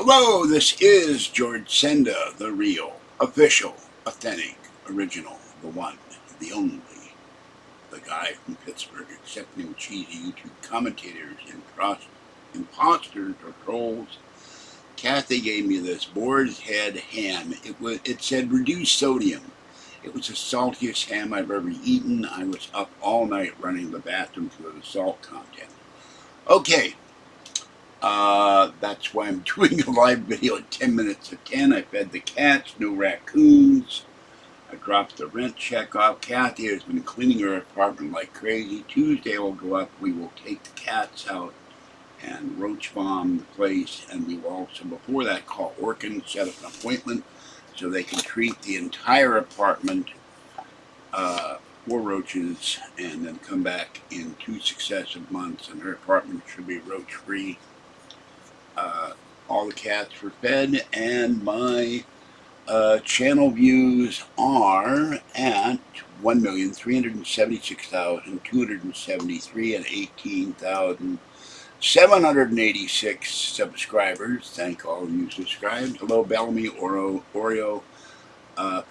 Hello, this is George Senda, the real, official, authentic, original, the one, the only, the guy from Pittsburgh, accepting cheesy YouTube commentators, imposters, or trolls. Kathy gave me this boar's head ham. It said reduced sodium. It was the saltiest ham I've ever eaten. I was up all night running the bathroom for the salt content. Okay. That's why I'm doing a live video at 10 minutes to 10. I fed the cats, no raccoons. I dropped the rent check off. Kathy has been cleaning her apartment like crazy. Tuesday will go up. We will take the cats out and roach bomb the place. And we will also, before that, call ORKIN, set up an appointment so they can treat the entire apartment for roaches and then come back in 2 successive months. And her apartment should be roach free. All the cats were fed, and my channel views are at 1,376,273 and 18,786 subscribers. Thank all of you subscribed. Hello, Bellamy, Oreo,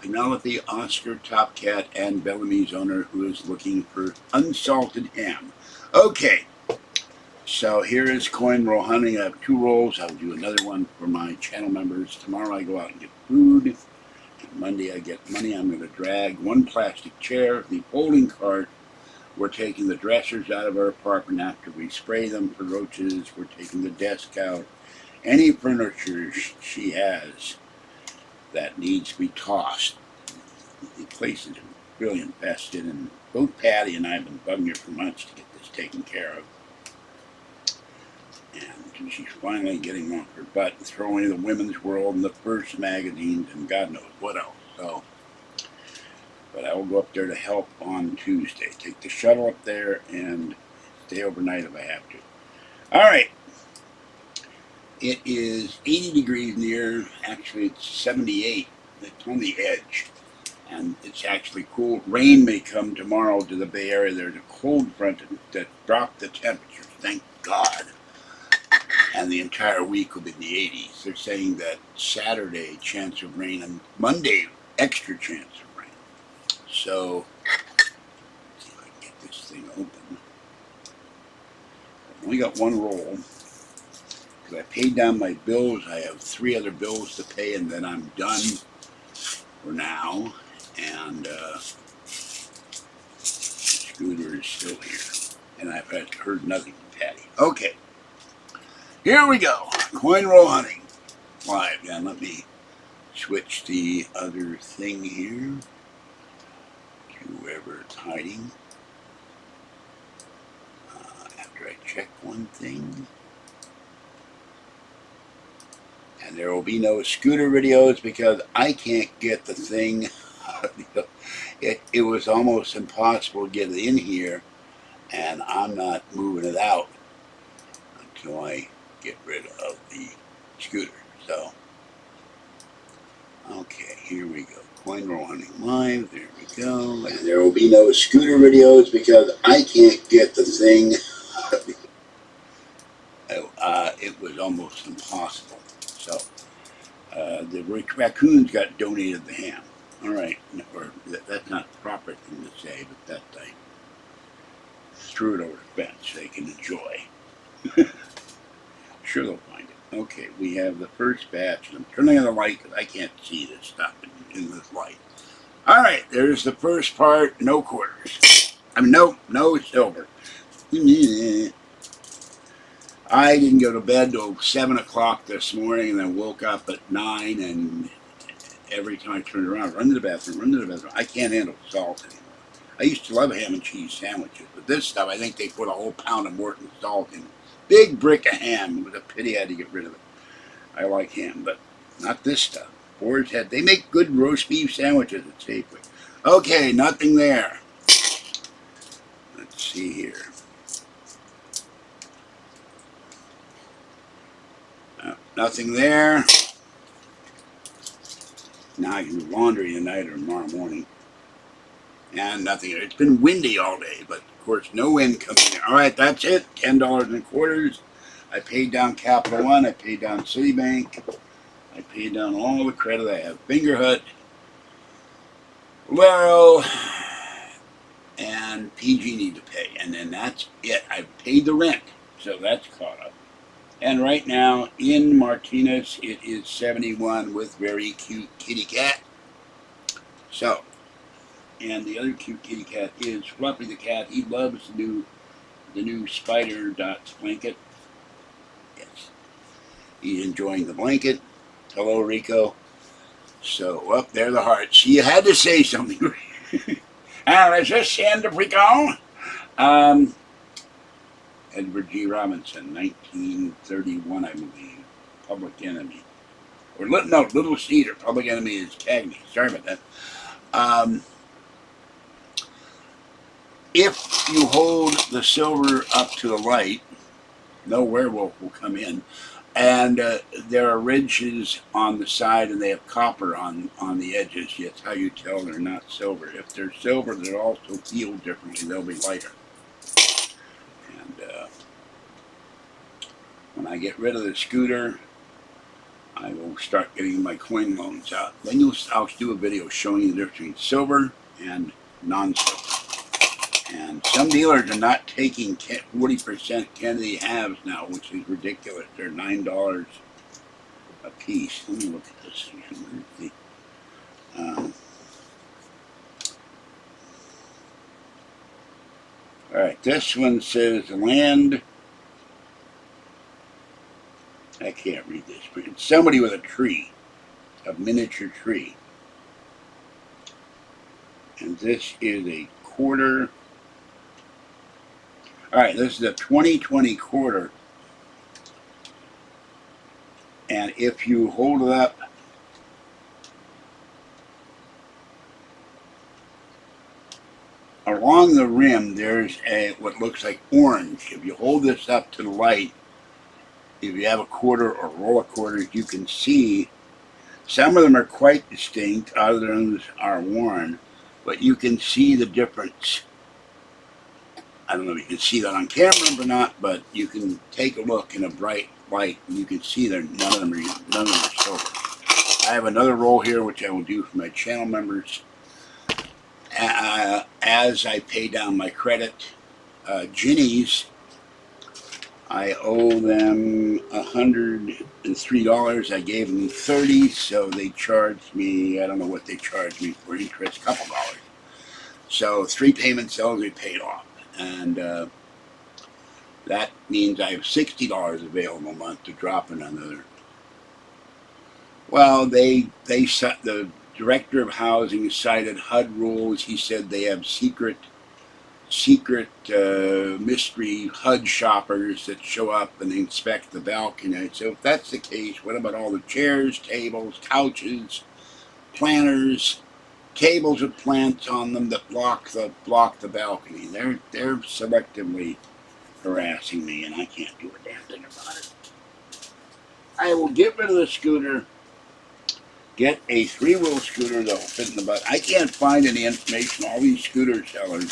Penelope, Oscar, Top Cat, and Bellamy's owner, who is looking for unsalted ham. Okay. So here is coin roll hunting. I have 2 rolls. I'll do another one for my channel members. Tomorrow I go out and get food. And Monday I get money. I'm going to drag 1 plastic chair, the folding cart. We're taking the dressers out of our apartment after we spray them for roaches. We're taking the desk out. Any furniture she has that needs to be tossed. The place is really infested, and both Patty and I have been bugging her for months to get this taken care of. And she's finally getting off her butt and throwing in the Women's World and the First magazines and God knows what else. So, but I will go up there to help on Tuesday. Take the shuttle up there and stay overnight if I have to. All right. It is 80 degrees near. Actually, it's 78. It's on the edge. And it's actually cool. Rain may come tomorrow to the Bay Area. There's a cold front that dropped the temperature. Thank God. And the entire week will be in the 80s. They're saying that Saturday, chance of rain, and Monday, extra chance of rain. So, let's see if I can get this thing open. I've only got 1 roll. Because I paid down my bills. I have 3 other bills to pay, and then I'm done for now. And the scooter is still here. And I've heard nothing from Patty. Okay. Here we go. Coin roll hunting. Live. Now let me switch the other thing here to wherever it's hiding. After I check one thing. And there will be no scooter videos because I can't get the thing. It was almost impossible to get it in here, and I'm not moving it out until I get rid of the scooter. So, okay, here we go. Coin roll hunting live. There we go. And there will be no scooter videos because I can't get the thing. It was almost impossible. So, the raccoons got donated the ham. All right, or that's not the proper thing to say, but that I threw it over the fence. They can enjoy. Sure they'll find it. Okay, we have the first batch. I'm turning on the light because I can't see this stuff in this light. All right, there's the first part. No quarters. I mean, no silver. I didn't go to bed till 7 o'clock this morning, and then woke up at 9. And every time I turned around, run to the bathroom. I can't handle salt anymore. I used to love ham and cheese sandwiches, but this stuff, I think they put a whole pound of Morton salt in. Big brick of ham. It was a pity I had to get rid of it. I like ham, but not this stuff. Boar's Head. They make good roast beef sandwiches at Safeway. Okay, nothing there. Let's see here. Nothing there. Now I can do laundry tonight or tomorrow morning. And nothing. It's been windy all day, but of course no wind coming in. All right, that's it. $10 and quarters. I paid down Capital One, I paid down Citibank, I paid down all the credit I have. Fingerhut, Laro, and PG need to pay. And then that's it. I've paid the rent, so that's caught up. And right now in Martinez, it is 71 with very cute kitty cat. So, and the other cute kitty cat is Fluffy the cat. He loves the new Spider Dots blanket. Yes, he's enjoying the blanket. Hello, Rico. So, up there, the hearts. You had to say something. Is this the end of Rico? Edward G. Robinson, 1931, I believe. Public Enemy. Or, no, Little Cedar. Public Enemy is Cagney. Sorry about that. If you hold the silver up to the light, no werewolf will come in. And there are ridges on the side, and they have copper on the edges. That's how you tell they're not silver. If they're silver, they'll also feel differently. They'll be lighter. And when I get rid of the scooter, I will start getting my coin loans out. Then I'll do a video showing you the difference between silver and non-silver. And some dealers are not taking 40% Kennedy halves now, which is ridiculous. They're $9 a piece. Let me look at this again. All right, this one says land. I can't read this, but it's somebody with a tree, a miniature tree. And this is a quarter. All right, this is a 2020 quarter. And if you hold it up, along the rim, there's what looks like orange. If you hold this up to the light, if you have a quarter or roll of quarters, you can see some of them are quite distinct, others are worn, but you can see the difference. I don't know if you can see that on camera or not, but you can take a look in a bright light, and you can see none of them are silver. I have another roll here, which I will do for my channel members. As I pay down my credit, Ginny's, I owe them $103. I gave them $30, so they charged me, I don't know what they charged me for interest, a couple dollars. So 3 payments, those we paid off. And that means I have $60 available a month to drop in another. Well, the director of housing cited HUD rules. He said they have secret mystery HUD shoppers that show up and inspect the balcony. So if that's the case, what about all the chairs, tables, couches, planters, tables with plants on them that block the balcony? They're selectively harassing me, and I can't do a damn thing about it. I will get rid of the scooter, get a 3-wheel scooter that will fit in the butt. I can't find any information. All these scooter sellers,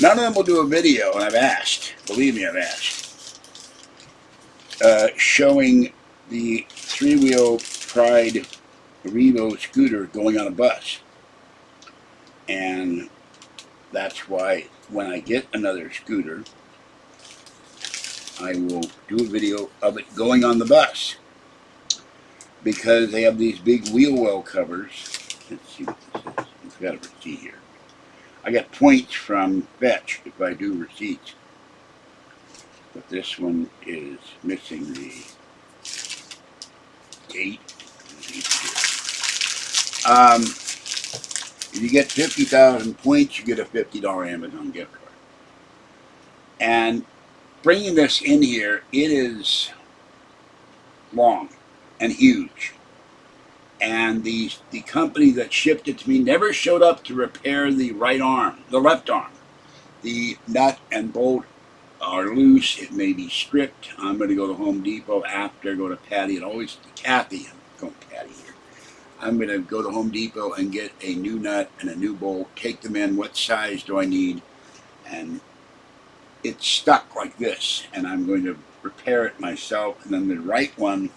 none of them will do a video, and I've asked. Believe me, I've asked. Showing the 3-wheel Pride Revo scooter going on a bus. And that's why when I get another scooter, I will do a video of it going on the bus. Because they have these big wheel well covers. Let's see what this is. I've got a receipt here. I got points from Fetch if I do receipts. But this one is missing the date. If you get 50,000 points, you get a $50 Amazon gift card. And bringing this in here, it is long and huge. And the company that shipped it to me never showed up to repair the left arm. The nut and bolt are loose. It may be stripped. I'm going to go to Home Depot after, go to Patty, and always Kathy. I'm going to Patty here. I'm going to go to Home Depot and get a new nut and a new bolt, take them in, what size do I need, and it's stuck like this, and I'm going to repair it myself. And then the right one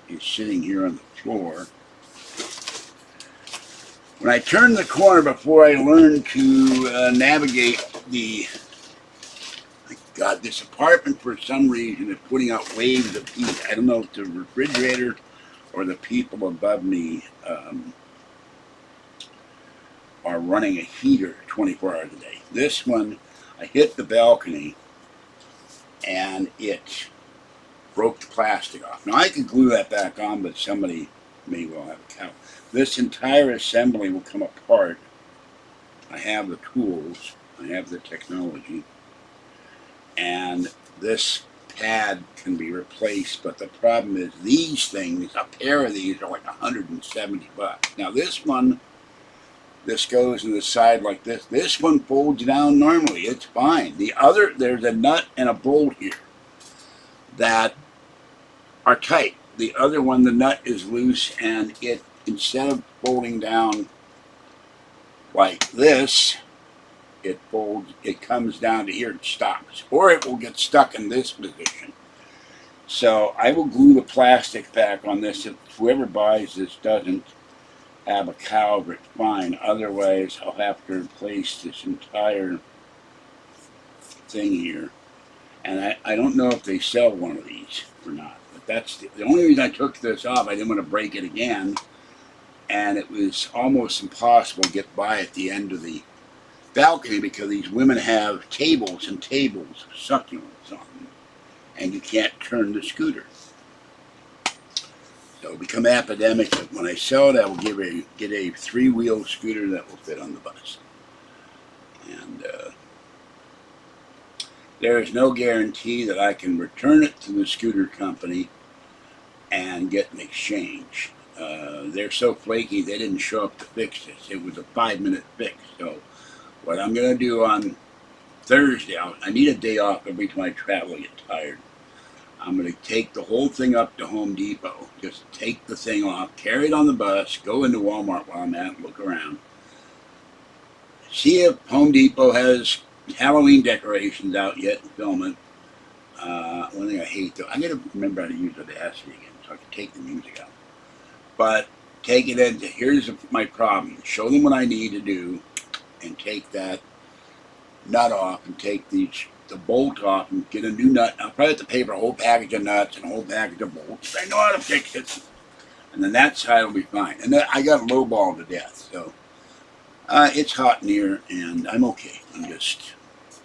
is sitting here on the floor. When I turned the corner before I learned to navigate God, this apartment for some reason is putting out waves of heat. I don't know if the refrigerator or the people above me are running a heater 24 hours a day. This one, I hit the balcony and it broke the plastic off. Now I could glue that back on, but somebody may well have a cow. This entire assembly will come apart. I have the tools, I have the technology, and this pad can be replaced, but the problem is these things, a pair of these are like 170 bucks. Now this one, this goes in the side like this. This one folds down normally, it's fine. The other, there's a nut and a bolt here that are tight. The other one, the nut is loose, and it, instead of folding down like this, it folds, it comes down to here and stops, or it will get stuck in this position. So I will glue the plastic back on this. If whoever buys this doesn't have a caliber, it's fine. Otherwise, I'll have to replace this entire thing here. And I don't know if they sell one of these or not. But that's the only reason I took this off. I didn't want to break it again. And it was almost impossible to get by at the end of the balcony because these women have tables and tables of succulents on them. And you can't turn the scooter. So it'll become epidemic. When I sell it, I will get a 3-wheel scooter that will fit on the bus. And there is no guarantee that I can return it to the scooter company and get an exchange. They're so flaky, they didn't show up to fix this. It was a 5-minute fix. So what I'm going to do on Thursday, I need a day off every time I travel and get tired. I'm going to take the whole thing up to Home Depot. Just take the thing off, carry it on the bus, go into Walmart while I'm at and look around. See if Home Depot has Halloween decorations out yet and film it. One thing I hate though, I got to remember how to use Audacity again so I can take the music out. But take it into, here's my problem. Show them what I need to do and take that nut off and take the bolt off and get a new nut. I'll probably have to pay for a whole package of nuts and a whole package of bolts. I know how to fix it. And then that side will be fine. And then I got lowballed to death. So it's hot in here and I'm okay. I'm just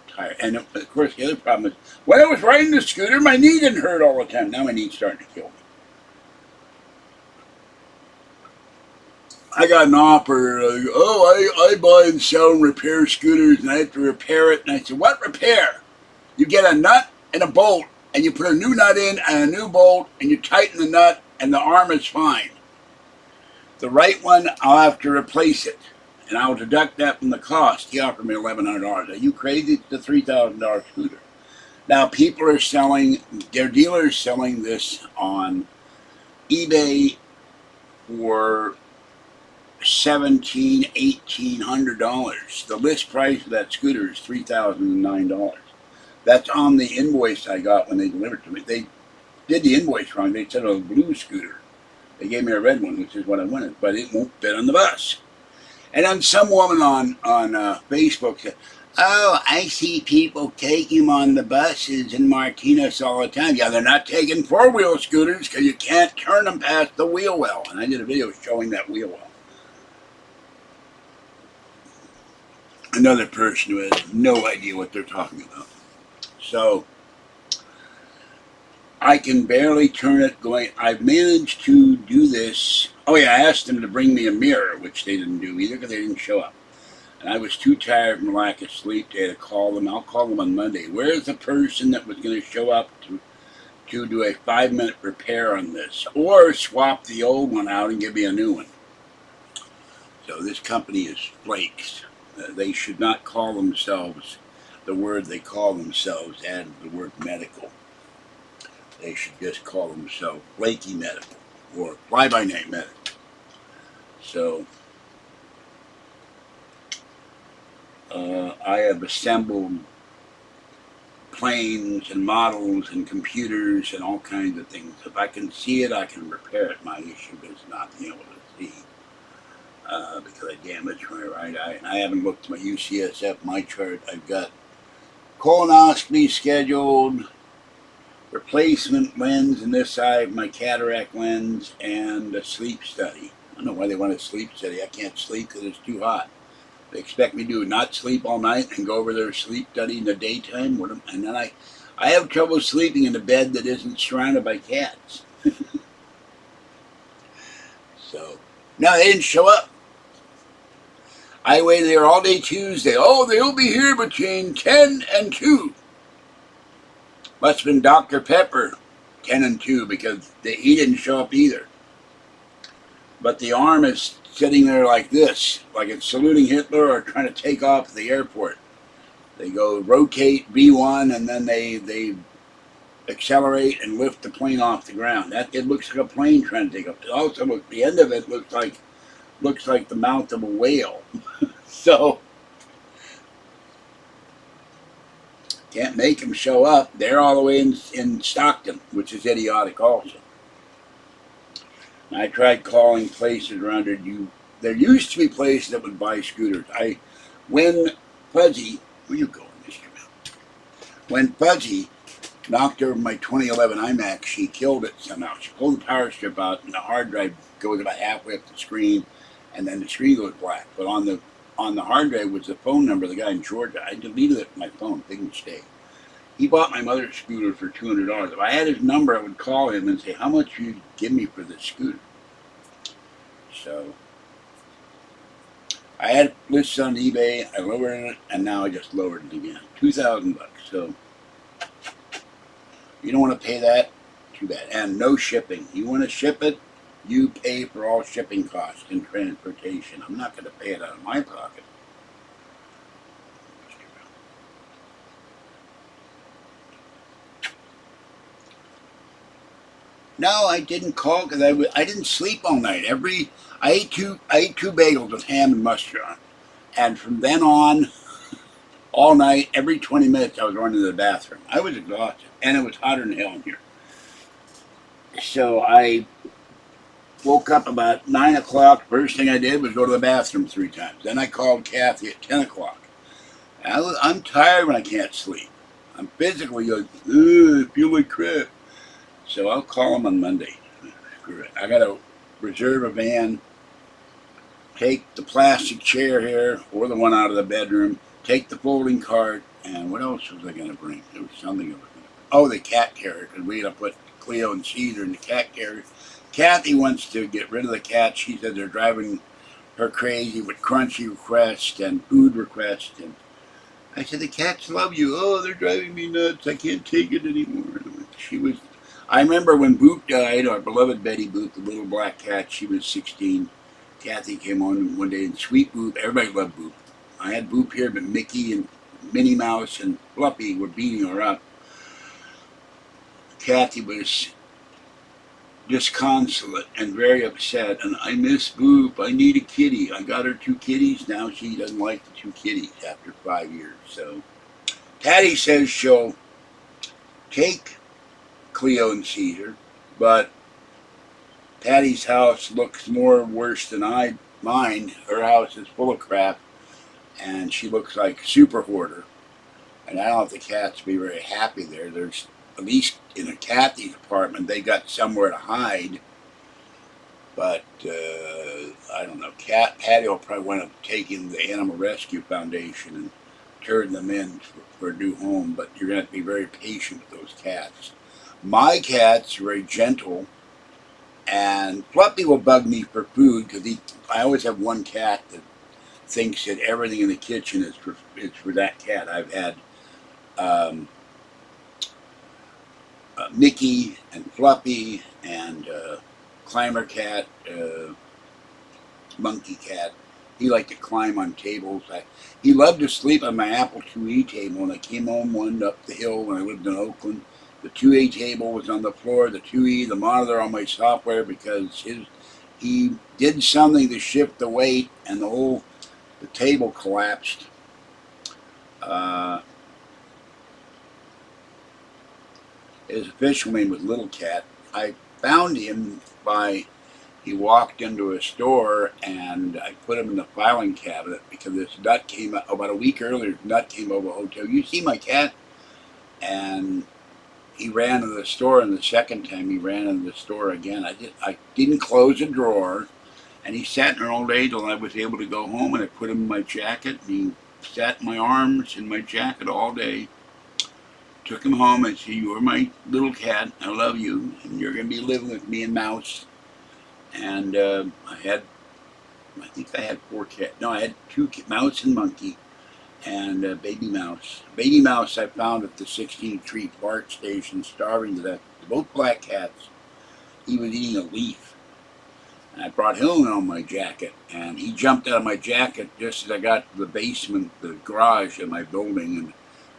tired. And of course the other problem is, when I was riding the scooter, my knee didn't hurt all the time. Now my knee's starting to kill me. I got an offer, I buy and sell and repair scooters and I have to repair it. And I said, what repair? You get a nut and a bolt and you put a new nut in and a new bolt and you tighten the nut and the arm is fine. The right one, I'll have to replace it and I'll deduct that from the cost. He offered me $1,100. Are you crazy? It's a $3,000 scooter. Now people are selling, their dealers selling this on eBay for $1,700, $1,800. The list price of that scooter is $3,009. That's on the invoice I got when they delivered it to me. They did the invoice wrong. They said it was a blue scooter. They gave me a red one, which is what I wanted, but it won't fit on the bus. And then some woman on Facebook said, oh, I see people taking them on the buses in Martinez all the time. Yeah, they're not taking 4-wheel scooters because you can't turn them past the wheel well. And I did a video showing that wheel well. Another person who has no idea what they're talking about. So I can barely turn it going. I've managed to do this. Oh yeah, I asked them to bring me a mirror, which they didn't do either because they didn't show up. And I was too tired from lack of sleep today to call them. I'll call them on Monday. Where's the person that was going to show up to do a 5-minute repair on this? Or swap the old one out and give me a new one. So this company is flakes. They should not call themselves the word they call themselves and the word medical. They should just call themselves flaky medical or fly-by-night medical. So I have assembled planes and models and computers and all kinds of things. If I can see it, I can repair it. My issue is not being able to see because I damaged my right eye. And I haven't looked at my UCSF, my chart. I've got colonoscopy scheduled, replacement lens in this eye, my cataract lens, and a sleep study. I don't know why they want a sleep study. I can't sleep because it's too hot. They expect me to not sleep all night and go over their sleep study in the daytime. And then I have trouble sleeping in a bed that isn't surrounded by cats. So, no, they didn't show up. I waited there all day Tuesday. Oh, they'll be here between 10 and 2. Must have been Dr. Pepper, 10 and 2, because he didn't show up either. But the arm is sitting there like this, like it's saluting Hitler or trying to take off at the airport. They go rotate V1 and then they accelerate and lift the plane off the ground. It looks like a plane trying to take off. Also, at the end of it looks like the mouth of a whale. So can't make them show up. They're all the way in Stockton, which is idiotic also. I tried calling places around it. There used to be places that would buy scooters. When Fuzzy, where you going, Mr. Mel? When Fuzzy knocked over my 2011 iMac, she killed it somehow. She pulled the power strip out, and the hard drive goes about halfway up the screen, and then the screen goes black. But on the hard drive was the phone number of the guy in Georgia. I deleted it from my phone. Big mistake. He bought my mother's scooter for $200. If I had his number, I would call him and say, how much would you give me for this scooter? So I had it listed on eBay. I lowered it, and now I just lowered it again. $2,000. So you don't want to pay that? Too bad. And no shipping. You want to ship it? You pay for all shipping costs and transportation. I'm not going to pay it out of my pocket. No, I didn't call because I didn't sleep all night. I ate two bagels with ham and mustard on, and from then on, all night, every 20 minutes, I was running to the bathroom. I was exhausted, and it was hotter than hell in here. So I woke up about 9 o'clock. First thing I did was go to the bathroom 3 times. Then I called Kathy at 10 o'clock. I'm tired when I can't sleep. I'm physically like, I feel like crap. So I'll call them on Monday. Screw it. I got to reserve a van, take the plastic chair here, or the one out of the bedroom, take the folding cart, and what else was I going to bring? There was something I was going to bring. Oh, the cat carrier, because we had to put Cleo and Caesar in the cat carrier. Kathy wants to get rid of the cat. She said they're driving her crazy with crunchy requests and food requests. And I said, the cats love you. Oh, they're driving me nuts. I can't take it anymore. I remember when Boop died, our beloved Betty Boop, the little black cat, she was 16. Kathy came on one day, and sweet Boop, everybody loved Boop. I had Boop here, but Mickey and Minnie Mouse and Fluffy were beating her up. Kathy was disconsolate and very upset, and I miss Boop. I need a kitty. I got her 2 kitties. Now she doesn't like the 2 kitties after 5 years. So Patty says she'll take Cleo and Caesar, but Patty's house looks more worse than mine. Her house is full of crap, and she looks like a super hoarder. And I don't want the cats to be very happy there. There's, at least in a Kathy's apartment, they got somewhere to hide. But I don't know. Patty will probably wind up taking the Animal Rescue Foundation and turning them in for a new home. But you're going to have to be very patient with those cats. My cat's very gentle, and Fluffy will bug me for food because I always have one cat that thinks that everything in the kitchen is for that cat. I've had Mickey and Fluffy and Climber cat, Monkey cat. He liked to climb on tables. He loved to sleep on my Apple IIe table. When I came home one up the hill when I lived in Oakland, the 2A table was on the floor, the 2E, the monitor on my software, because he did something to shift the weight, and the table collapsed. His official name was Little Cat. I found him he walked into a store, and I put him in the filing cabinet because this nut came up about a week earlier. This nut came over the hotel. You see my cat? And he ran into the store, and the second time he ran into the store again. I didn't close a drawer, and he sat there all day till I was able to go home, and I put him in my jacket, and he sat in my arms in my jacket all day. Took him home and said, "You are my little cat. I love you, and you're going to be living with me and Mouse." And I think I had 4 cats. No, I had 2 Mouse and Monkey, and Baby Mouse. Baby Mouse I found at the 16th Street BART station, starving to death. Both black cats. He was eating a leaf. And I brought him on my jacket, and he jumped out of my jacket just as I got to the basement, the garage of my building, and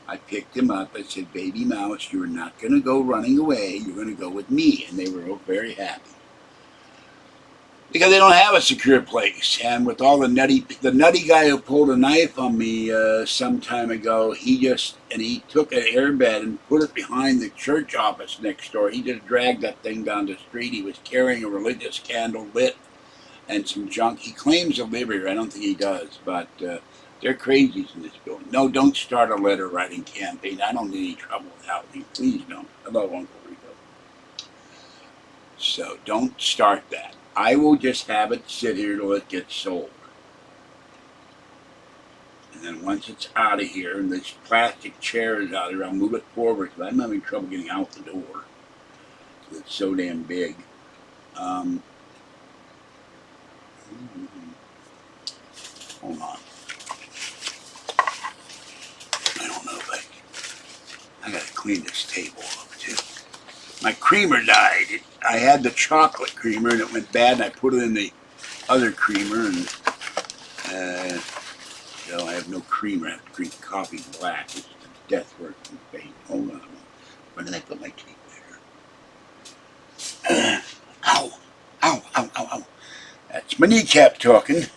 I picked him up. I said, "Baby Mouse, you're not going to go running away. You're going to go with me." And they were all very happy. Because they don't have a secure place. And with all the nutty guy who pulled a knife on me some time ago, he took an airbed and put it behind the church office next door. He just dragged that thing down the street. He was carrying a religious candle lit and some junk. He claims to live here. I don't think he does, but they're crazies in this building. No, don't start a letter writing campaign. I don't need any trouble without me. Please don't. Hello, Uncle Rico. So don't start that. I will just have it sit here till it gets sold. And then once it's out of here, and this plastic chair is out of here, I'll move it forward because I'm having trouble getting out the door. It's so damn big. Hold on. I don't know if I gotta clean this table up too. My creamer died. I had the chocolate creamer and it went bad, and I put it in the other creamer, and so I have no creamer. I have to drink coffee black. It's death work and pain. Hold on a minute. Where did I put my tape measure? Ow! Ow! Ow! Ow! Ow! That's my kneecap talking.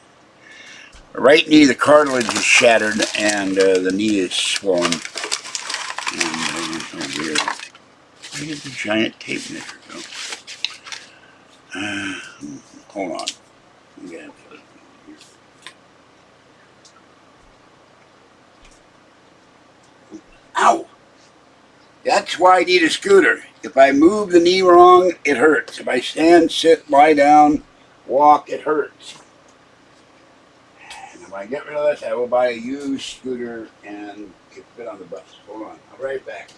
Right knee, the cartilage is shattered, and the knee is swollen. And oh, weird. Where did the giant tape measure go? Hold on. Ow! That's why I need a scooter. If I move the knee wrong, it hurts. If I stand, sit, lie down, walk, it hurts. And if I get rid of this, I will buy a used scooter and get fit on the bus. Hold on. I'll be right back.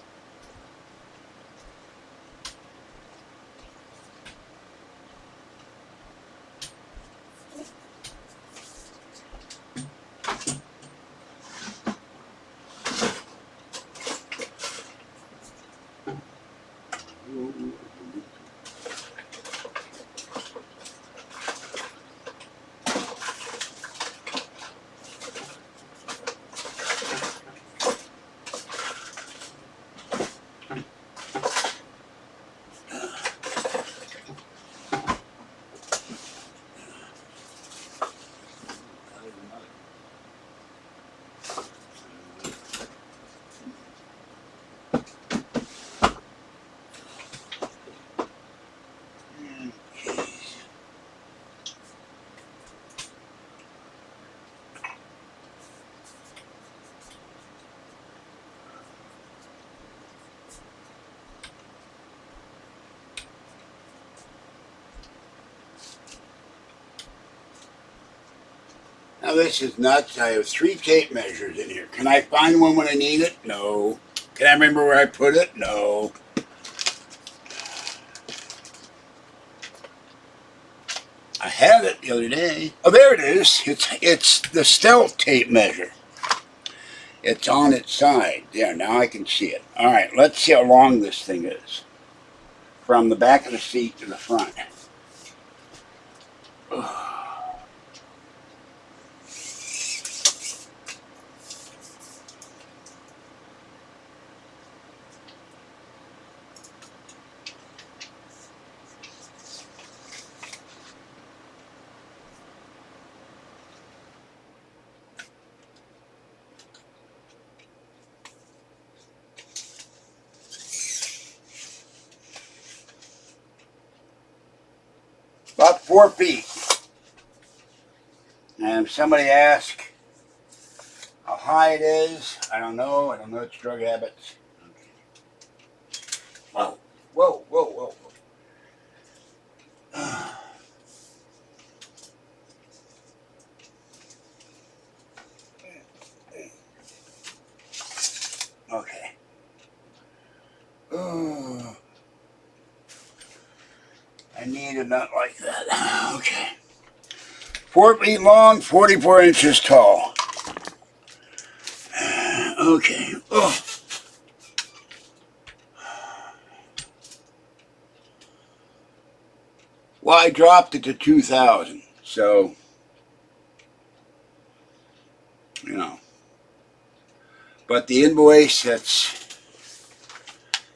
Now this is nuts. I have 3 tape measures in here. Can I find one when I need it? No. Can I remember where I put it? No. I had it the other day. Oh, there it is. It's the stealth tape measure. It's on its side. There, now I can see it. All right, let's see how long this thing is. From the back of the seat to the front. about 4 feet. And if somebody asks how high it is, I don't know. I don't know its drug habits. Whoa, whoa, whoa, whoa, whoa. Okay. Ooh. I need a nut like that. Okay. 4 feet long, 44 inches tall. Okay. Oh. Well, I dropped it to 2,000. So, you know. But the invoice that's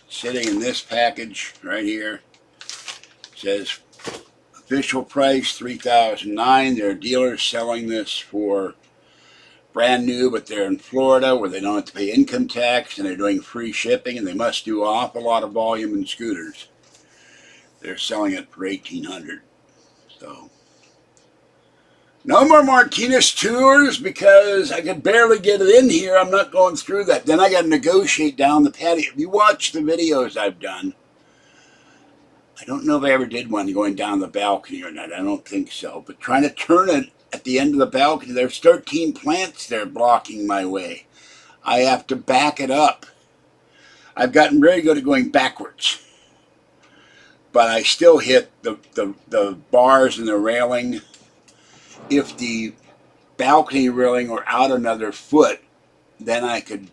sitting in this package right here says official price $3,009. There are dealers selling this for brand new, but they're in Florida where they don't have to pay income tax and they're doing free shipping, and they must do an awful lot of volume in scooters. They're selling it for $1,800. So no more Martinez tours because I could barely get it in here. I'm not going through that. Then I got to negotiate down the patio. If you watch the videos I've done, I don't know if I ever did one going down the balcony or not. I don't think so. But trying to turn it at the end of the balcony, there's 13 plants there blocking my way. I have to back it up. I've gotten very good at going backwards. But I still hit the bars and the railing. If the balcony railing were out another foot, then I could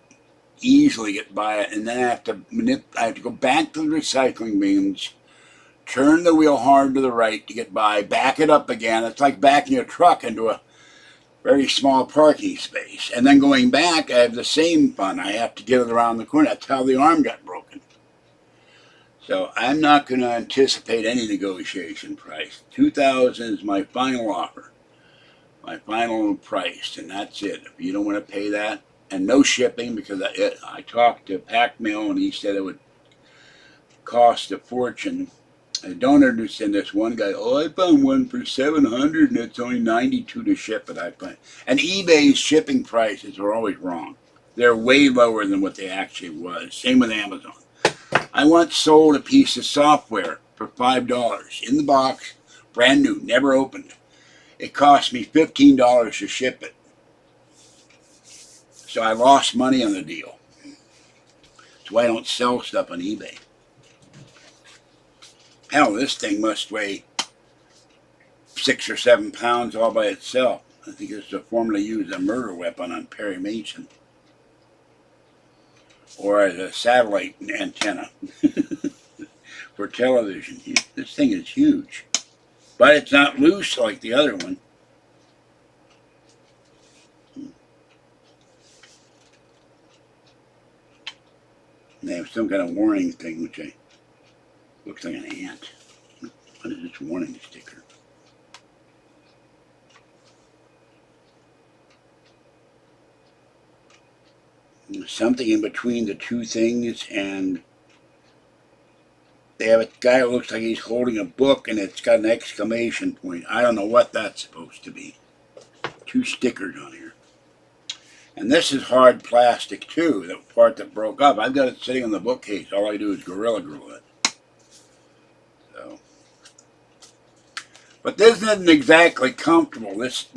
easily get by it. And then I have to go back to the recycling bins, turn the wheel hard to the right to get by, back it up again. It's like backing a truck into a very small parking space. And then going back, I have the same fun. I have to get it around the corner. That's how the arm got broken. So I'm not going to anticipate any negotiation price. $2,000 is my final offer, my final price, and that's it. If you don't want to pay that, and no shipping, because I talked to Pack Mail and he said it would cost a fortune. I don't understand this one guy. Oh, I found one for $700 and it's only $92 to ship it. And eBay's shipping prices are always wrong. They're way lower than what they actually was. Same with Amazon. I once sold a piece of software for $5 in the box, brand new, never opened. It cost me $15 to ship it. So I lost money on the deal. That's why I don't sell stuff on eBay. Hell, this thing must weigh 6 or 7 pounds all by itself. I think it's a formerly used a murder weapon on Perry Mason. Or as a satellite antenna for television. This thing is huge. But it's not loose like the other one. They have some kind of warning thing, which looks like an ant. What is this warning sticker? Something in between the two things, and they have a guy who looks like he's holding a book and it's got an exclamation point. I don't know what that's supposed to be. 2 stickers on here. And this is hard plastic too, the part that broke up. I've got it sitting on the bookcase. All I do is Gorilla Glue it. So, but this isn't exactly comfortable. This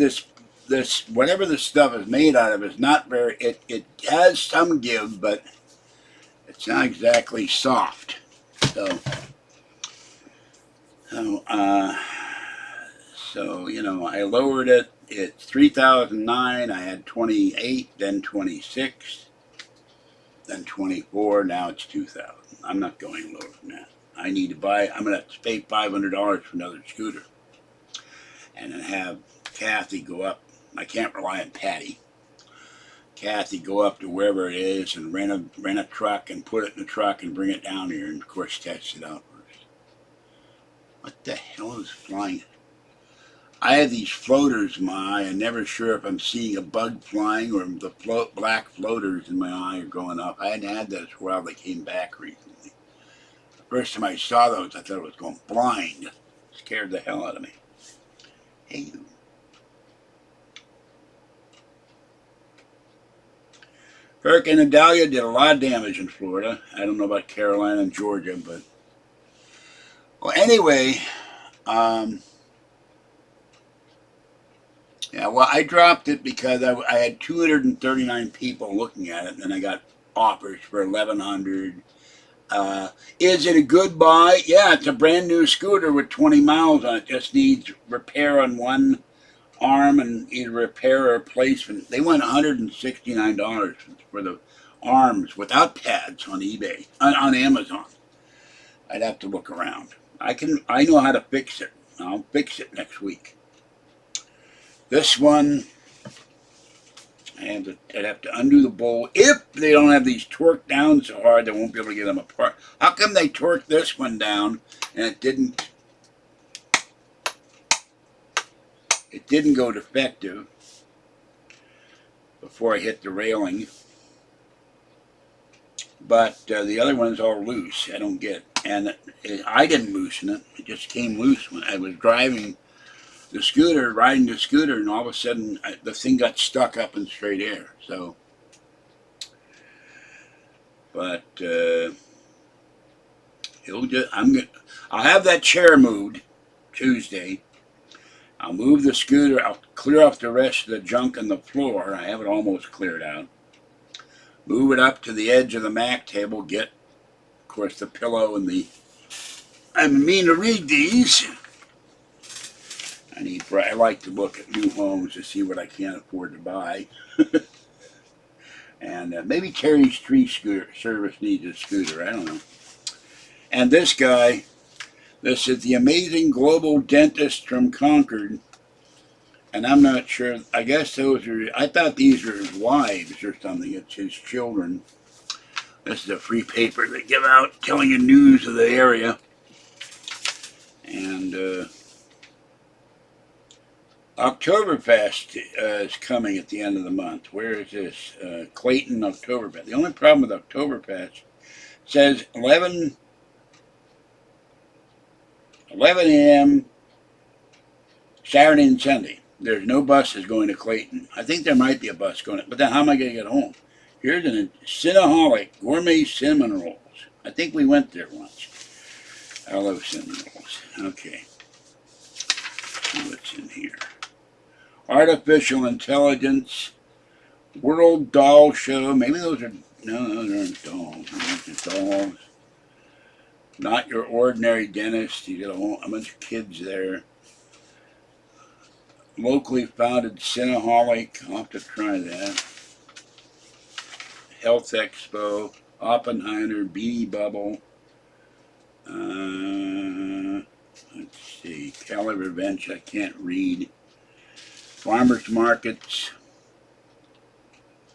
whatever this stuff is made out of is not very, it has some give, but it's not exactly soft. So you know, I lowered it. It's $3,009. I had 28, then 26, then 24. Now it's 2,000. I'm not going lower than that. I need to buy. I'm gonna have to pay $500 for another scooter, and then have Kathy go up. I can't rely on Patty. Kathy go up to wherever it is and rent a truck and put it in the truck and bring it down here and of course test it out first. What the hell is flying? I have these floaters in my eye. I'm never sure if I'm seeing a bug flying or the black floaters in my eye are going up. I hadn't had that for a while. They came back recently. The first time I saw those, I thought I was going blind. Scared the hell out of me. Hey, you. Hurricane Idalia did a lot of damage in Florida. I don't know about Carolina and Georgia, but... Well, anyway, yeah, well, I dropped it because I had 239 people looking at it, and then I got offers for 1,100. Is it a good buy? Yeah, it's a brand new scooter with 20 miles on it. Just needs repair on one arm and either repair or replacement. They went $169 for the arms without pads on eBay, on Amazon. I'd have to look around. I know how to fix it. I'll fix it next week. This one, I'd have to undo the bowl. If they don't have these torqued down so hard, they won't be able to get them apart. How come they torqued this one down and it didn't go defective before I hit the railing? But the other one's all loose. I don't get it. And I didn't loosen it. It just came loose when I was riding the scooter, and all of a sudden the thing got stuck up in straight air. So, but I'll have that chair moved Tuesday. I'll move the scooter. I'll clear off the rest of the junk on the floor. I have it almost cleared out. Move it up to the edge of the Mac table. Get, of course, the pillow and the... I mean to read these. I like to look at new homes to see what I can't afford to buy. And maybe Terry's Tree Service needs a scooter. I don't know. And this guy, this is the Amazing Global Dentist from Concord. And I'm not sure. I guess those are, I thought these were his wives or something. It's his children. This is a free paper they give out telling you news of the area. And Oktoberfest is coming at the end of the month. Where is this? Clayton Oktoberfest. The only problem with Oktoberfest says 11 a.m. Saturday and Sunday. There's no buses going to Clayton. I think there might be a bus going, but then how am I going to get home? Here's an Cinnaholic Gourmet Cinnamon Rolls. I think we went there once. I love cinnamon rolls. Okay. Let's see what's in here. Artificial Intelligence. World Doll Show. Maybe those are... No, those aren't dolls. Those are dolls. Not Your Ordinary Dentist. You got a bunch of kids there. Locally founded Cinnaholic. I'll have to try that. Health Expo. Oppenheimer. Beanie Bubble. Let's see. Caliber Bench. I can't read. Farmers Markets.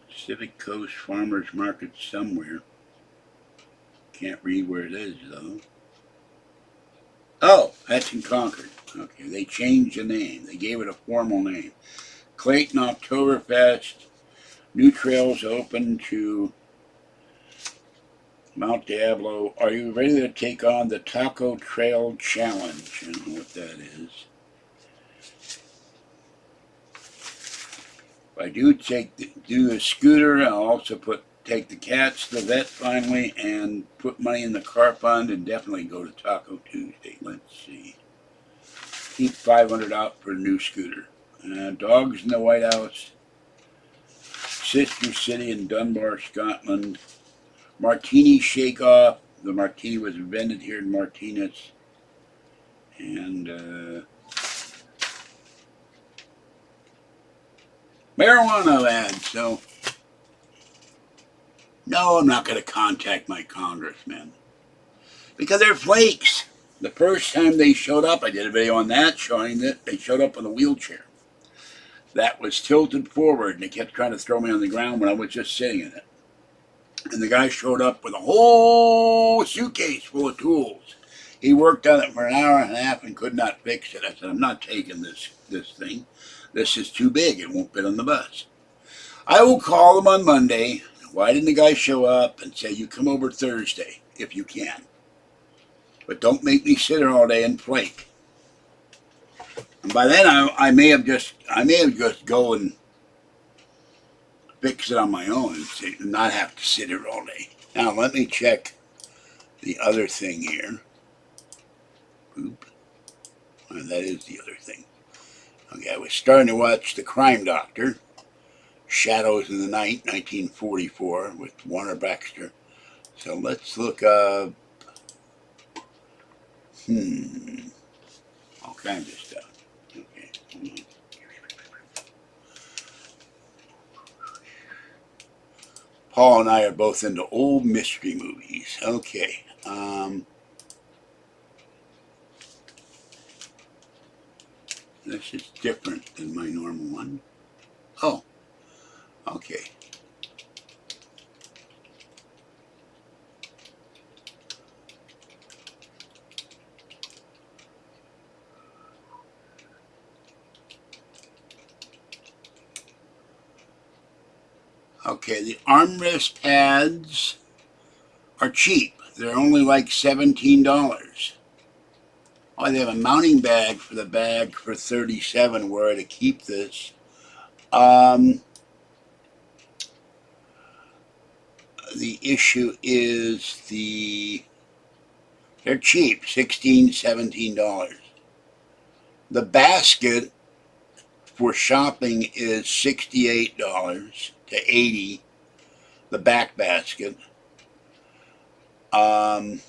Pacific Coast Farmers Market somewhere. Can't read where it is though. Oh, that's in Concord. Okay, they changed the name. They gave it a formal name. Clayton Oktoberfest. New trails open to Mount Diablo. Are you ready to take on the Taco Trail Challenge? I don't know what that is. If I do the scooter, I'll also take the cats to the vet finally and put money in the car fund and definitely go to Taco Tuesday. Let's see. Keep 500 out for a new scooter. Dogs in the White House. Sister City in Dunbar, Scotland. Martini Shake Off. The martini was invented here in Martinez. And marijuana ad. So, no, I'm not going to contact my congressman. Because they're flakes. The first time they showed up, I did a video on that showing that they showed up in a wheelchair that was tilted forward, and they kept trying to throw me on the ground when I was just sitting in it. And the guy showed up with a whole suitcase full of tools. He worked on it for an hour and a half and could not fix it. I said, I'm not taking this thing. This is too big. It won't fit on the bus. I will call him on Monday. Why didn't the guy show up? And say, you come over Thursday if you can. But don't make me sit there all day and flake. By then, I may have just go and fix it on my own and not have to sit here all day. Now let me check the other thing here. Oop. Well, that is the other thing. Okay, I was starting to watch The Crime Doctor, Shadows in the Night, 1944, with Warner Baxter. So let's look up, all kinds of stuff. Okay, hold on. Paul and I are both into old mystery movies. Okay. This is different than my normal one. Oh, okay. Okay, the armrest pads are cheap. They're only like $17. Oh, they have a mounting bag for the bag for $37. Where to keep this? The issue is they're cheap, $16, $17. The basket for shopping is $68 to $80. The back basket. Let's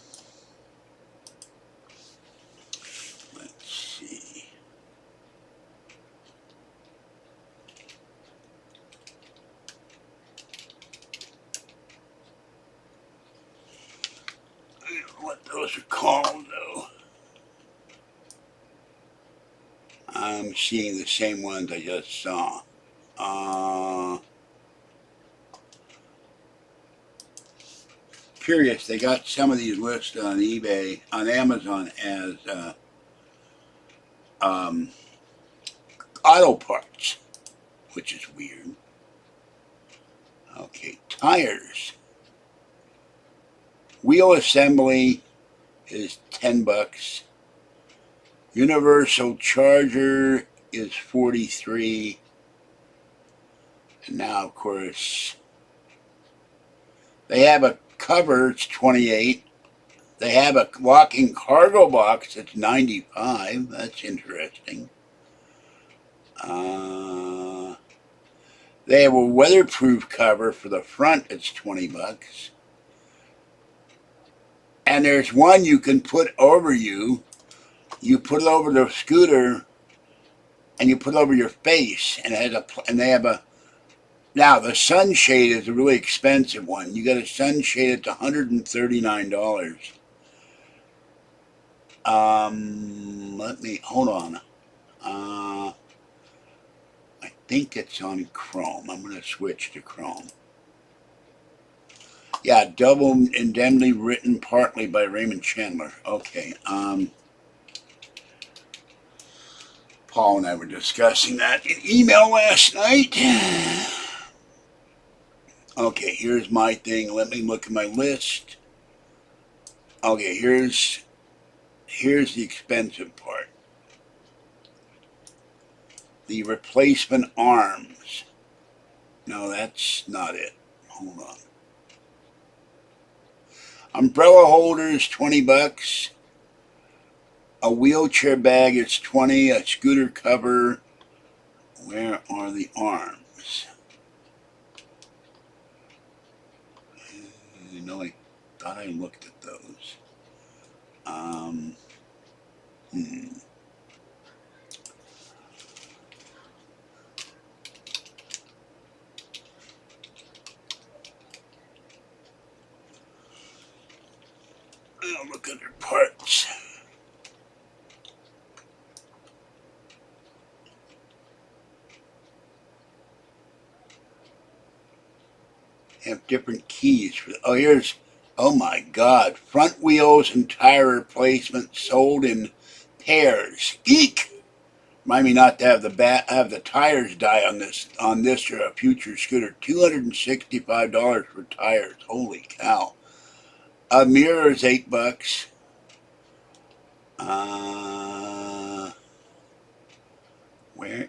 see. I don't know what those are called, though. I'm seeing the same ones I just saw. Curious, they got some of these listed on eBay, on Amazon as auto parts, which is weird. Okay, tires. Wheel assembly is $10. Universal charger is $43. And now, of course, they have a cover, it's $28. They have a locking cargo box that's $95. That's interesting. They have a weatherproof cover for the front. It's $20. And there's one you can put over you. You put it over the scooter, and you put it over your face, and it has and they have a. Now the sunshade is a really expensive one. You got a sunshade at $139. Let me hold on. I think it's on Chrome. I'm going to switch to Chrome. Yeah, Double Indemnity, written partly by Raymond Chandler. Okay. Paul and I were discussing that in email last night. Okay, here's my thing. Let me look at my list. Okay, here's the expensive part. The replacement arms. No, that's not it. Hold on. Umbrella holders, $20. A wheelchair bag is $20. A scooter cover. Where are the arms? You know, I thought I looked at those. I'll look under parts. Have different keys for. Oh, here's. Oh my God! Front wheels and tire replacement sold in pairs. Eek! Remind me not to have the tires die on this or a future scooter. $265 for tires. Holy cow! A mirror is $8.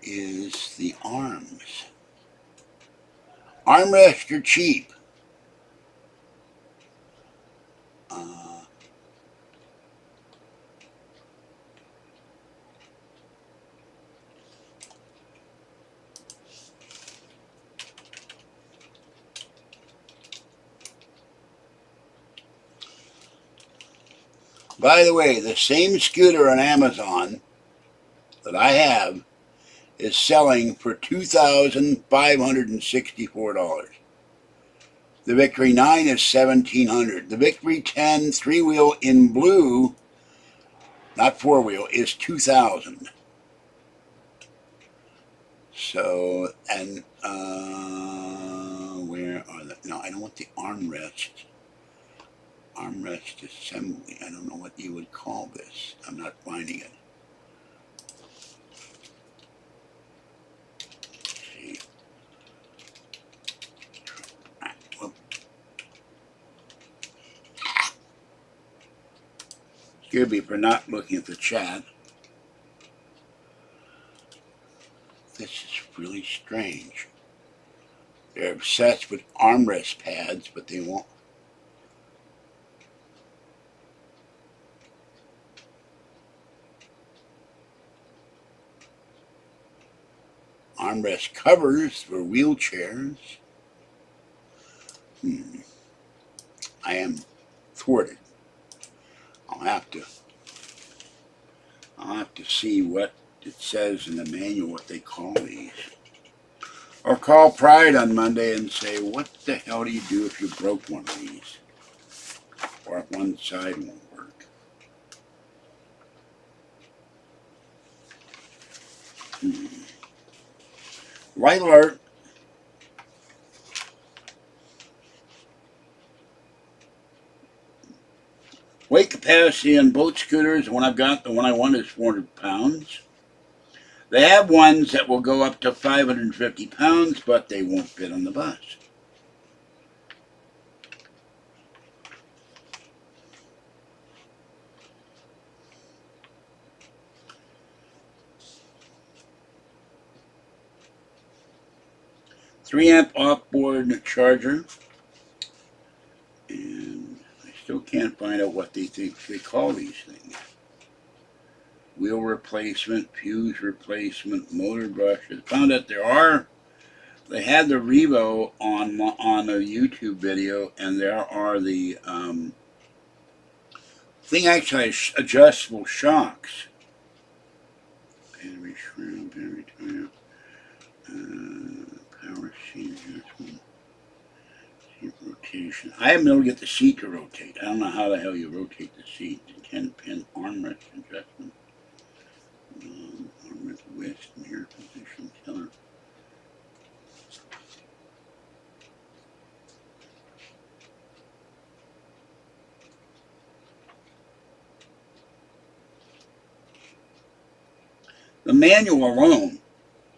is the arms. Armrests are cheap. By the way, the same scooter on Amazon that I have is selling for $2,564. The Victory 9 is $1,700. The Victory 10 three-wheel in blue, not four-wheel, is $2,000. So, and where are the? No, I don't want the armrest. Armrest assembly. I don't know what you would call this. I'm not finding it. Let's see. Excuse me for not looking at the chat. This is really strange. They're obsessed with armrest pads, but they won't. Armrest covers for wheelchairs. I am thwarted. I'll have to see what it says in the manual, what they call these. Or call Pride on Monday and say, what the hell do you do if you broke one of these? Or if one side won't work. Light alert. Weight capacity on boat scooters, the one I've got, the one I want is 400 pounds. They have ones that will go up to 550 pounds, but they won't fit on the bus. Three-amp off-board charger. And I still can't find out what they think they call these things. Wheel replacement, fuse replacement, motor brushes. Found out they had the Revo on a YouTube video, and there are the thing actually has adjustable shocks. Battery shroud, battery tire, power seat adjustment, seat rotation. I haven't been able to get the seat to rotate. I don't know how the hell you rotate the seat. 10-pin armrest adjustment. Armrest width, mirror position, tiller. The manual alone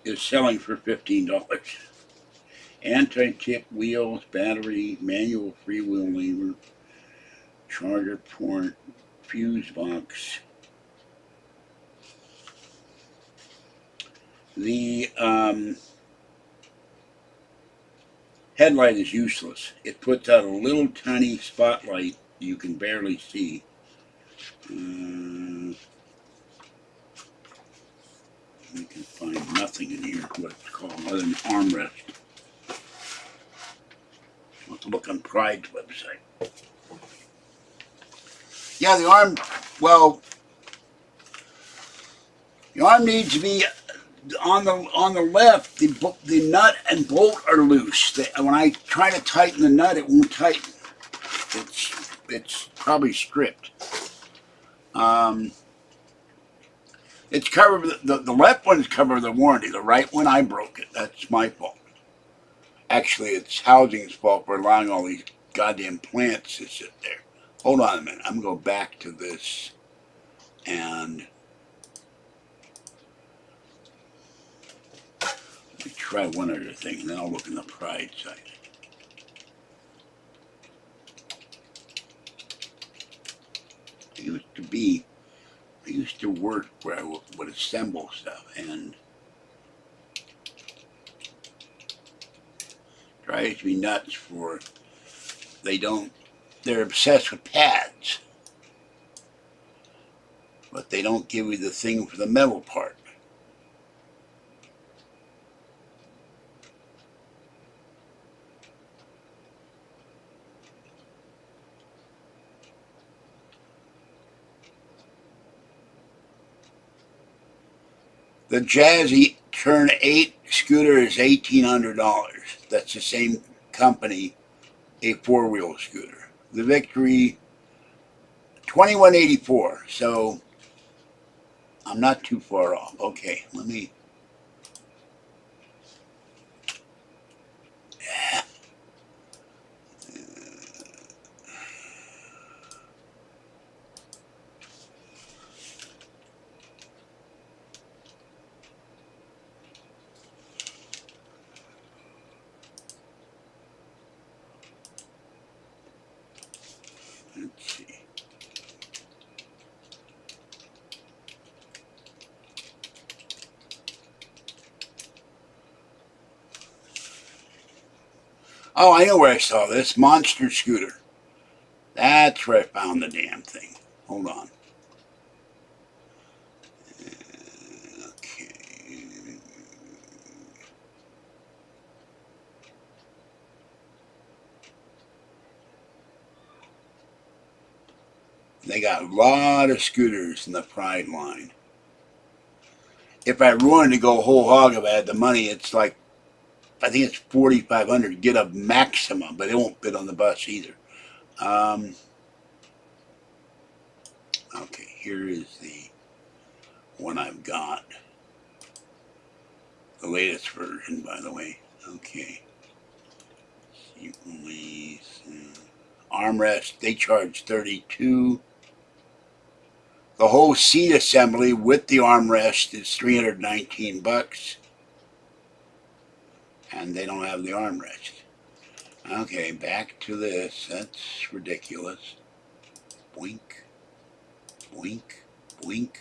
is selling for $15. Anti-tip wheels, battery, manual freewheel lever, charger port, fuse box. The headlight is useless. It puts out a little tiny spotlight you can barely see. We can find nothing in here, what it's called, other than armrest. I'll have to look on Pride's website. Yeah, the arm, well, the arm needs to be on the left. The nut and bolt are loose. When I try to tighten the nut, it won't tighten. It's probably stripped. It's covered. The left one's covered with the warranty. The right one, I broke it. That's my fault. Actually, it's Housing's fault for allowing all these goddamn plants to sit there. Hold on a minute. I'm going to go back to this and let me try one other thing, and then I'll look in the Pride site. I used to work where I would assemble stuff, and Drives me nuts for they're obsessed with pads, but they don't give you the thing for the metal part. The Jazzy Turn 8 scooter is $1,800. That's the same company, a four-wheel scooter. The Victory, $2,184. So I'm not too far off. Okay, let me. Let's see. Oh, I know where I saw this. Monster Scooter. That's where I found the damn thing. Hold on. Okay. They got a lot of scooters in the Pride line. If I wanted to go whole hog, if I had the money, it's like, I think it's $4,500 to get a maximum, but it won't fit on the bus either. Okay, here is the one I've got. The latest version, by the way. Okay. Armrest, they charge $32. The whole seat assembly with the armrest is $319. And they don't have the armrest. Okay, back to this. That's ridiculous. Boink. Boink. Boink.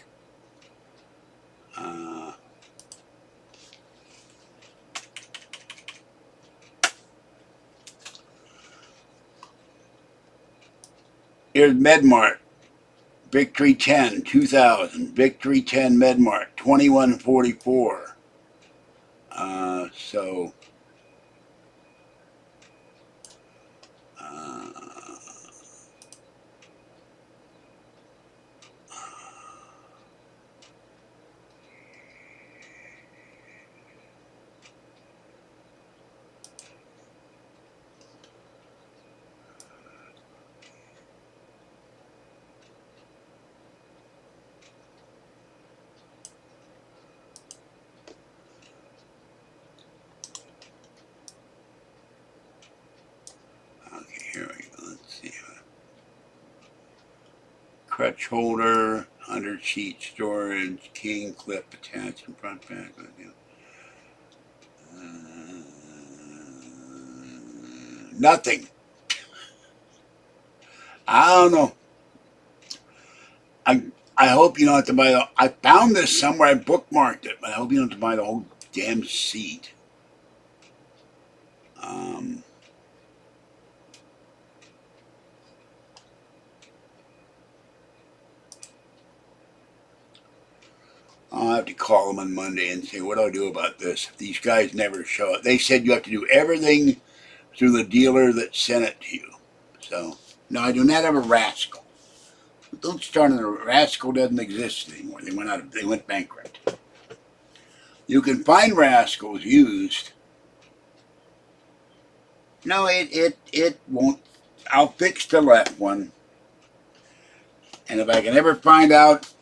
Here's MedMart. Victory 10, 2000. Victory 10 MedMart, $21.44. So here we go. Let's see. Crutch holder, under seat storage, king clip attached in front back. Nothing. I don't know. I hope you don't have to buy the. I found this somewhere. I bookmarked it, but I hope you don't have to buy the whole damn seat. I'll have to call them on Monday and say, what do I do about this? These guys never show up. They said you have to do everything through the dealer that sent it to you. So, no, I do not have a Rascal. Don't start on a Rascal doesn't exist anymore. They went bankrupt. You can find Rascals used. No, it won't. I'll fix the left one. And if I can ever find out,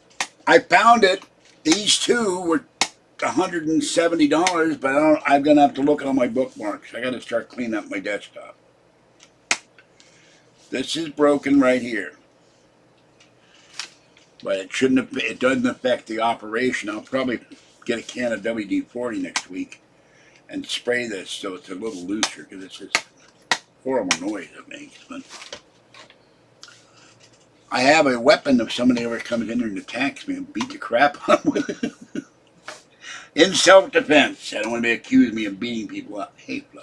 I found it. These two were $170, but I'm gonna have to look at all my bookmarks. I gotta start cleaning up my desktop. This is broken right here, but it shouldn't. It doesn't affect the operation. I'll probably get a can of WD-40 next week and spray this so it's a little looser because it's just horrible noise it makes. But I have a weapon if somebody ever comes in here and attacks me and beat the crap out of me. In self-defense. I don't want to be accused of me of beating people up. Hey, Flo.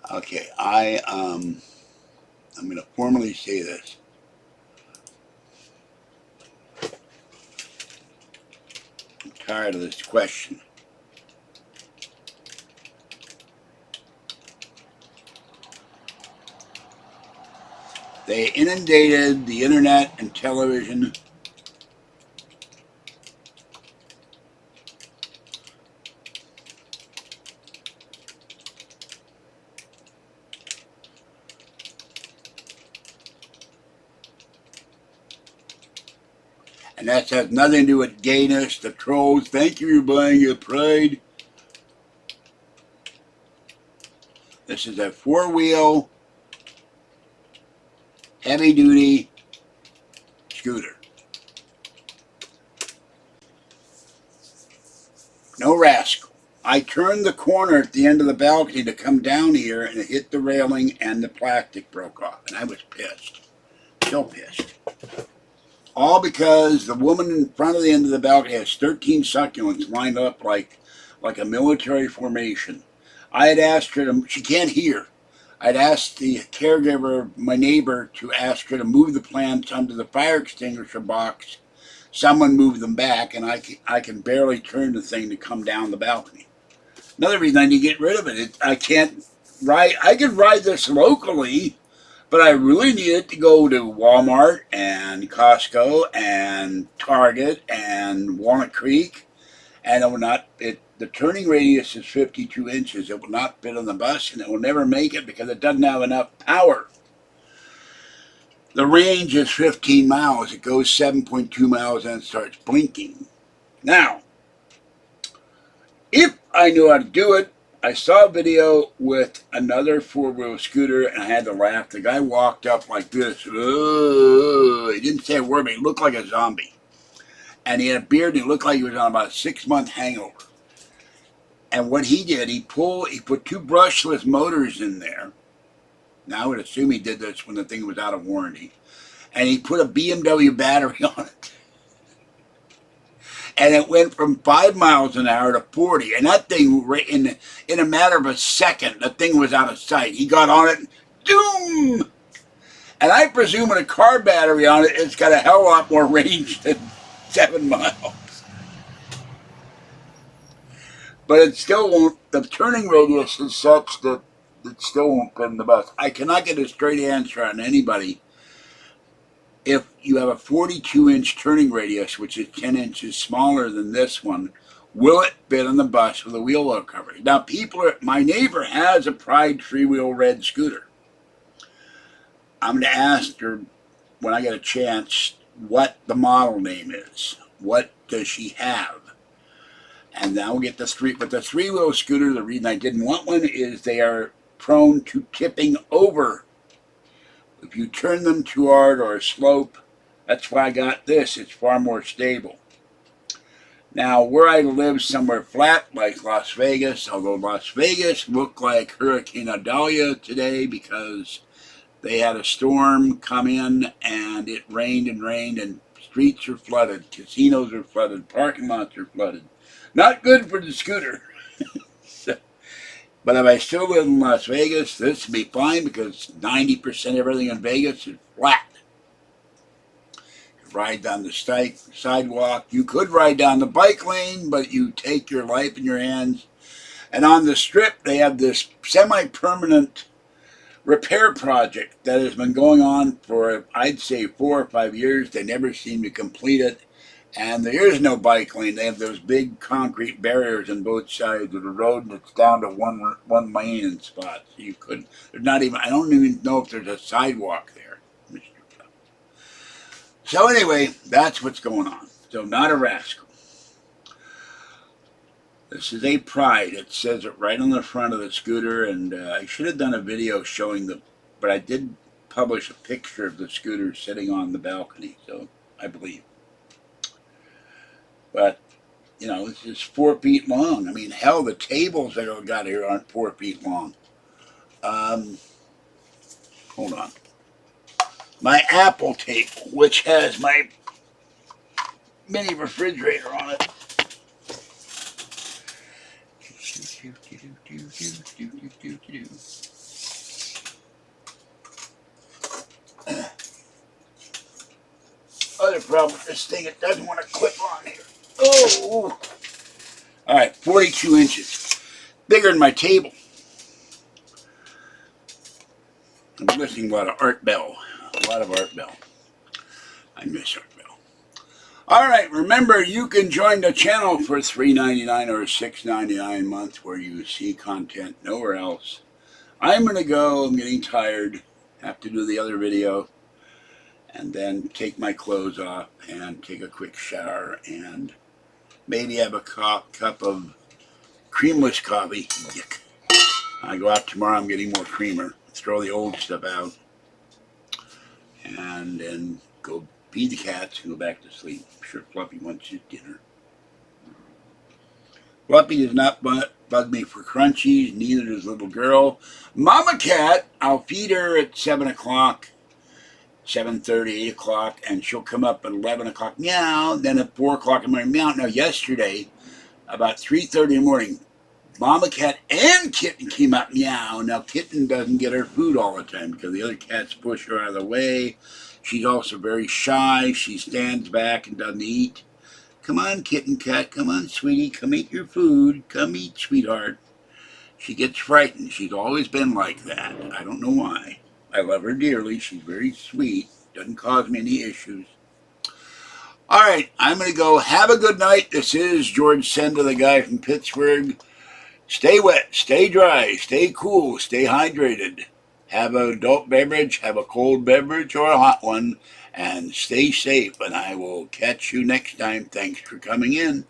Okay, I'm going to formally say this. I'm tired of this question. They inundated the internet and television and that has nothing to do with gayness, the trolls. Thank you for buying your pride. This is a four-wheel, heavy-duty scooter. No rascal. I turned the corner at the end of the balcony to come down here and it hit the railing and the plastic broke off. And I was pissed. Still pissed. All because the woman in front of the end of the balcony has 13 succulents lined up like a military formation. I had asked her to, she can't hear. I'd asked the caregiver, my neighbor, to ask her to move the plants under the fire extinguisher box. Someone moved them back, and I can barely turn the thing to come down the balcony. Another reason I need to get rid of it, I can't ride. I could ride this locally, but I really need it to go to Walmart and Costco and Target and Walnut Creek, and it will not. The turning radius is 52 inches. It will not fit on the bus, and it will never make it because it doesn't have enough power. The range is 15 miles. It goes 7.2 miles and it starts blinking. Now, if I knew how to do it, I saw a video with another four-wheel scooter and I had to laugh. The guy walked up like this. He didn't say a word, but he looked like a zombie. And he had a beard and he looked like he was on about a 6-month hangover. And what he did, he put two brushless motors in there. Now, I would assume he did this when the thing was out of warranty. And he put a BMW battery on it. And it went from 5 miles an hour to 40. And that thing, in a matter of a second, the thing was out of sight. He got on it, doom! And I presume with a car battery on it, it's got a hell of a lot more range than 7 miles. But it still won't, the turning radius is such that it still won't fit in the bus. I cannot get a straight answer on anybody. If you have a 42-inch turning radius, which is 10 inches smaller than this one, will it fit on the bus with a wheel well coverage? Now, my neighbor has a Pride 3-wheel red scooter. I'm going to ask her when I get a chance what the model name is. What does she have? And now we'll get the three-wheel scooter, the reason I didn't want one is they are prone to tipping over. If you turn them too hard or a slope, that's why I got this. It's far more stable. Now, where I live somewhere flat like Las Vegas, although Las Vegas looked like Hurricane Idalia today because they had a storm come in and it rained and streets are flooded, casinos are flooded, parking lots are flooded. Not good for the scooter. But if I still live in Las Vegas, this would be fine because 90% of everything in Vegas is flat. You ride down the sidewalk. You could ride down the bike lane, but you take your life in your hands. And on the Strip, they have this semi-permanent repair project that has been going on for, I'd say, 4 or 5 years. They never seem to complete it. And there is no bike lane. They have those big concrete barriers on both sides of the road, and it's down to one lane in spots. You could. There's not even. I don't even know if there's a sidewalk there, Mr. Trump. So anyway, that's what's going on. So not a rascal. This is a Pride. It says it right on the front of the scooter, and I should have done a video showing but I did publish a picture of the scooter sitting on the balcony. So I believe. But, you know, this is 4 feet long. I mean, hell, the tables that I got here aren't 4 feet long. Hold on. My Apple table, which has my mini refrigerator on it. another problem with this thing. It doesn't want to clip on here. Oh! Alright, 42 inches. Bigger than my table. I'm listening to a lot of Art Bell. A lot of Art Bell. I miss Art Bell. Alright, remember you can join the channel for $3.99 or $6.99 a month where you see content nowhere else. I'm going to go. I'm getting tired. Have to do the other video. And then take my clothes off and take a quick shower and maybe have a cup of creamless coffee. Yuck. I go out tomorrow. I'm getting more creamer. Throw the old stuff out. And then go feed the cats and go back to sleep. I'm sure Fluffy wants his dinner. Fluffy does not bug me for crunchies. Neither does little girl. Mama cat, I'll feed her at 7 o'clock. 7:30, 8 o'clock, and she'll come up at 11 o'clock, meow, then at 4 o'clock in the morning, meow. Now, yesterday, about 3:30 in the morning, Mama Cat and Kitten came up, meow. Now, Kitten doesn't get her food all the time because the other cats push her out of the way. She's also very shy. She stands back and doesn't eat. Come on, Kitten Cat, come on, sweetie, come eat your food. Come eat, sweetheart. She gets frightened. She's always been like that. I don't know why. I love her dearly. She's very sweet. Doesn't cause me any issues. All right, I'm going to go. Have a good night. This is George Senda, the guy from Pittsburgh. Stay wet, stay dry, stay cool, stay hydrated. Have an adult beverage, have a cold beverage or a hot one, and stay safe. And I will catch you next time. Thanks for coming in.